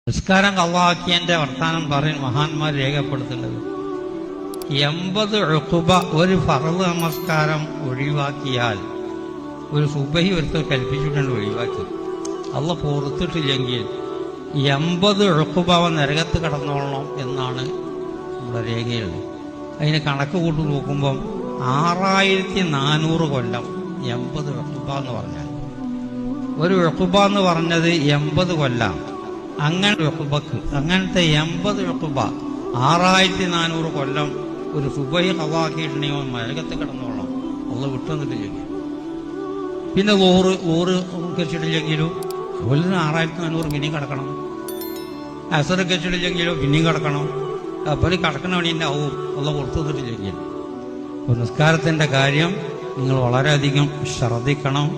നിസ്കാരം ഖളാക്കിയതിന്റെ വർത്താനം പറയും മഹാന്മാർ രേഖപ്പെടുത്തുന്നത് 80 ഉഖുബ ഒരു ഫർള് നമസ്കാരം ഒഴിവാക്കിയാൽ, ഒരു സുബഹി ഒരുത്തർ കൽപ്പിച്ചിട്ടുണ്ട് ഒഴിവാക്കി, അള്ളാഹ് പുറത്തിട്ടില്ലെങ്കിൽ 80 ഉഖുബ നരകത്ത് കടന്നോളണം എന്നാണ് നമ്മുടെ രേഖയുള്ളത്. അതിന് കണക്ക് കൂട്ടി നോക്കുമ്പം 6400 കൊല്ലം 80 ഉഖുബ എന്ന് പറഞ്ഞാൽ, ഒരു ഉഖുബ എന്ന് പറഞ്ഞത് 80 കൊല്ലം. അങ്ങനെ ഉഖുബക്ക് അങ്ങനത്തെ 80 ഉഖുബ 6400 കൊല്ലം ഒരു സുബഹി ഖളാക്കിയിട്ടുണ്ടെങ്കിൽ നരകത്ത് കിടന്നോളാം, അള്ളാഹ് വിട്ടുവന്നിട്ടില്ലെങ്കിൽ. പിന്നെ ഓറ് കഴിച്ചിട്ടില്ലെങ്കിലും ഒരു 6400 പിന്നെയും കിടക്കണം. അസർ കഴിച്ചിട്ടില്ലെങ്കിലോ പിന്നെയും കിടക്കണം. അപ്പോൾ കിടക്കണ പണീൻ്റെ ആവും അള്ളാഹ് കൊടുത്തുവന്നിട്ടില്ലെങ്കിൽ. അപ്പോൾ നിസ്കാരത്തിൻ്റെ കാര്യം നിങ്ങൾ വളരെയധികം ശ്രദ്ധിക്കണം.